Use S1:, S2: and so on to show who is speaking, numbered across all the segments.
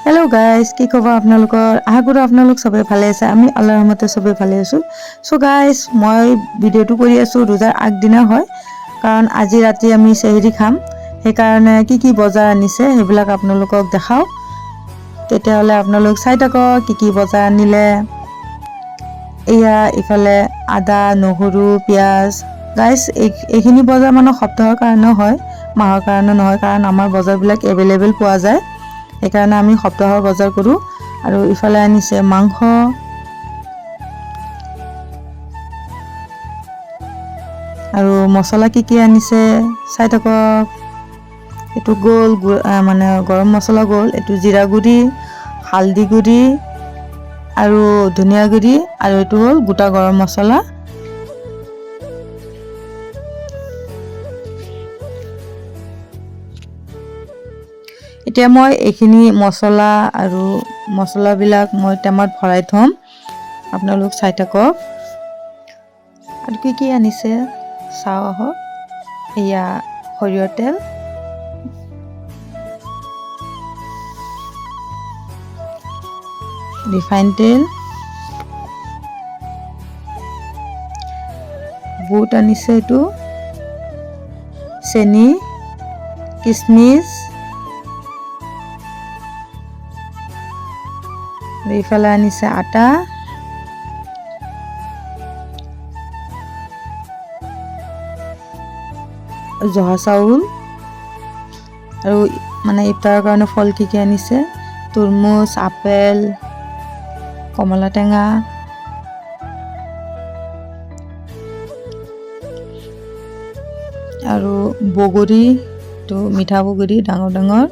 S1: Hello guys কি খবৰ আপোনালোকৰ আশা কৰো আপোনালোক সবে ভালে আছে আমি আল্লাহৰ ৰহমতে সবে ভালে আছো সো গাইস মই ভিডিওটো কৰি আছো ৰোজাৰ আগদিনা হয় কাৰণ আজি ৰাতি আমি সেহৰি খাম সেই কাৰণে কি বজাৰ আনিছে হেবিলাক আপোনালোকক দেখাও তেতিয়াহলে আপোনালোক চাই থাকক কি বজাৰ আনিলে এয়া ইফালে আদা নহৰু পিয়াজ গাইস এইখিনি বজাৰ মানে সপ্তাহৰ কাৰণে হয় মাহৰ কাৰণে নহয় কাৰণ আমাৰ বজাৰবিলাক এভেইলেবল পোৱা যায় একাৰণে আমি সপ্তাহৰ বজাৰ কৰো আৰু ইফালে আনিছে মাংস আৰু মছলা কি আনিছে চাই থাকক এটো গোল মানে গৰম মছলা গোল এটো জিৰা গুড়ি হালদি গুড়ি আৰু ধনিয়া গুড়ি আৰু এটো হল গোটা গৰম মছলা এতিয়া মই এইখিনি মছলা আৰু মছলাবিলাক মই টেমাত ভৰাই থম আপোনালোক চাই থাকক আৰু কি আনিছে চাও আহক এয়া সৰিয়হ তেল ৰিফাইন তেল বুট আনিছে এটো চেনি কিশমিশ ইফালে আনিছে আটা জহা চাউল আৰু মানে ইফতাৰৰ কাৰণে ফল কি আনিছে তৰমুজ আপেল কমলা টেঙা আৰু বগৰী তো মিঠা বগৰী ডাঙৰ ডাঙৰ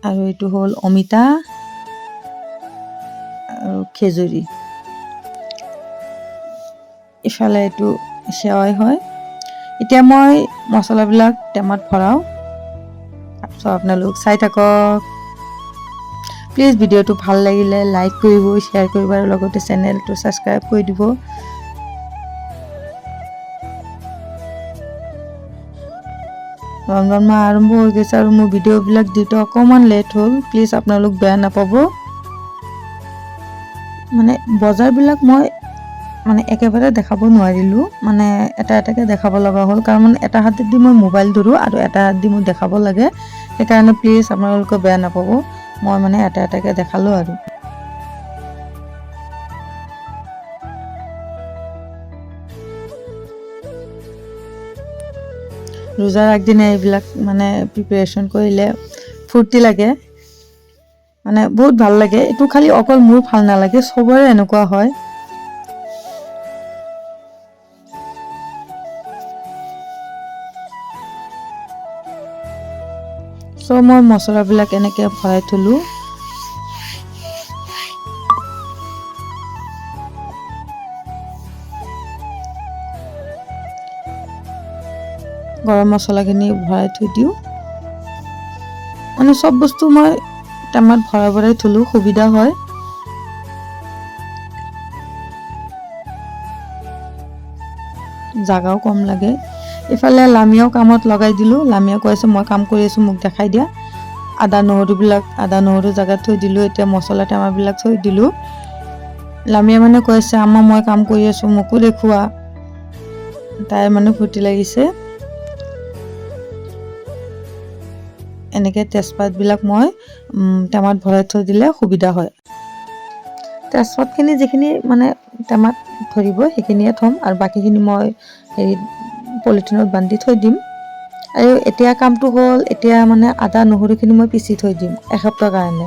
S1: আৰু এটো হল অমিতা আৰু খেজুৰী ইফালে এটো সেৱাই হয় এতিয়া মই মছলাবিলাক টেমাত ভৰাও সো আপোনালোক চাই থাকক প্লিজ ভিডিওটো ভাল লাগিলে লাইক কৰিব শেয়াৰ কৰিব আৰু লগতে চেনেলটো সাবস্ক্ৰাইব কৰি দিব ৰমজান মাহ আৰম্ভ হৈ গৈছে আৰু মোৰ ভিডিওবিলাক দিতে অকমান লেট হ'ল প্লিজ আপোনালোক বেয়া নাপাব মানে বজাৰবিলাক মই মানে একেবাৰে দেখাব নোৱাৰিলো মানে এটাকে দেখাব লগা হ'ল কাৰণ এটা হাতে দি মই মোবাইল ধৰো আৰু এটা হাত দি মই দেখাব লাগে সেই কাৰণে প্লিজ আপোনালোক বেয়া নাপাব মই মানে এটাকে দেখালো আৰু ৰোজাৰ আগদিনা এইবিলাক মানে প্ৰিপাৰেচন কৰিলে ফুৰ্তি লাগে মানে বহুত ভাল লাগে এটো খালি অকল মোৰ ভাল নালাগে সবৰে এনেকুৱা হয় সো মই মছলাবিলাক এনেকে ভৰাই থলো গৰম মছলাখিনি ভৰাই থৈ দিও মানে সব বস্তু মই টেমাত ভৰাই থলো সুবিধা হয় জাগাও কম লাগে ইফালে লামিয়াও কামত লগাই দিলো লামিয়া কৈছে মই কাম কৰি আছো মোক দেখাই দিয়া আদা নহৰু জাগাত থৈ দিলো এতিয়া মছলা টেমাবিলাক থৈ দিলো লামিয়া মানে কৈছে আম্মা মই কাম কৰি আছো মোকো দেখুৱা তাই মানে ফুটি লাগিছে এনেকে তেজপাতবিলাক মই টেমাত ভৰাই থৈ দিলে সুবিধা হয় তেজপাতখিনি যিখিনি মানে টেমাত ধৰিব সেইখিনিয়ে থম আৰু বাকিখিনি মই এই পলিথিনত বান্ধি থৈ দিম আৰু এতিয়া কামটো হ'ল এতিয়া মানে আদা নহৰুখিনি মই পিচি থৈ দিম এসপ্তাহৰ কাৰণে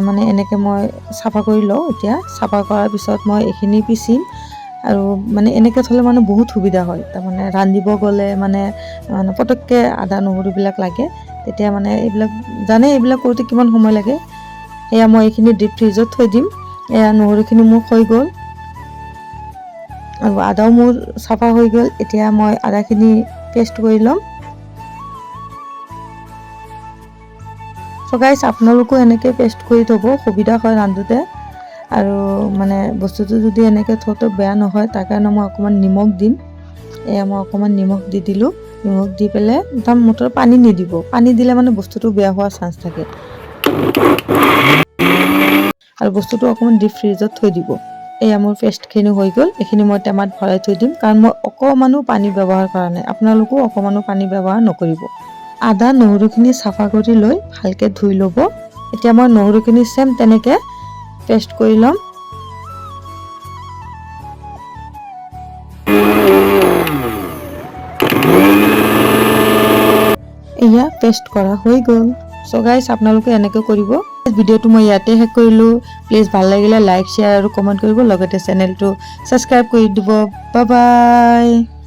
S1: মানে এনেকে মই সাফা কৰি লও এতিয়া সাফা কৰাৰ পিছত মই এইখিনি পিচিম আৰু মানে এনেকে থলে মানে বহুত সুবিধা হয় তাৰ মানে ৰান্ধিব গলে মানে পটককে আদা নহৰুবিলাক লাগে তেতিয়া মানে এইবিলাক জানে এইবিলাক কৰোতে কিমান সময় লাগে এয়া মই এইখিনি ডিপ ফ্ৰিজত থৈ দিম এয়া নহৰুখিনি মোৰ হৈ গল আৰু আদাও মোৰ সাফা হৈ গল এতিয়া মই আদাখিনি পেষ্ট কৰি লম সো গাইস আপোনালোকো এনেকে পেষ্ট কৰি থব সুবিধা হয় ৰান্ধোতে আৰু মানে বস্তুটো যদি এনেকে থতে বেয়া নহয় তাৰ কাৰণে মই অকমান নিমখ দিম এয়া মই অকমান নিমখ দি দিলো নিমখ দি পেলে একদম মোটৰ পানী নিদিব পানী দিলে মানে বস্তুটো বেয়া হোৱাৰ চান্স থাকে আৰু বস্তুটো অকণমান ডিপ ফ্ৰিজত থৈ দিব। এয়া মোৰ পেষ্টখিনি হৈ গ'ল। এইখিনি মই টেমাত ভৰাই থৈ দিম, কাৰণ মই অকণমানো পানী ব্যৱহাৰ কৰা নাই। আপোনালোকেও অকণমানো পানী ব্যৱহাৰ নকৰিব। আদা নহৰুখিনি চাফা কৰি লৈ ভালকৈ ধুই ল'ব। এতিয়া মই নহৰুখিনি চেম তেনেকৈ পেষ্ট কৰি ল'ম। এয়া পেষ্ট কৰা হৈ গ'ল। চ' গাইজ আপোনালোকে এনেকৈ কৰিব। ভিডিঅ'টো মই ইয়াতে শেষ কৰিলোঁ। প্লিজ ভাল লাগিলে লাইক, শ্বেয়াৰ আৰু কমেণ্ট কৰিব, লগতে চেনেলটো ছাবস্ক্ৰাইব কৰি দিব। Bye bye.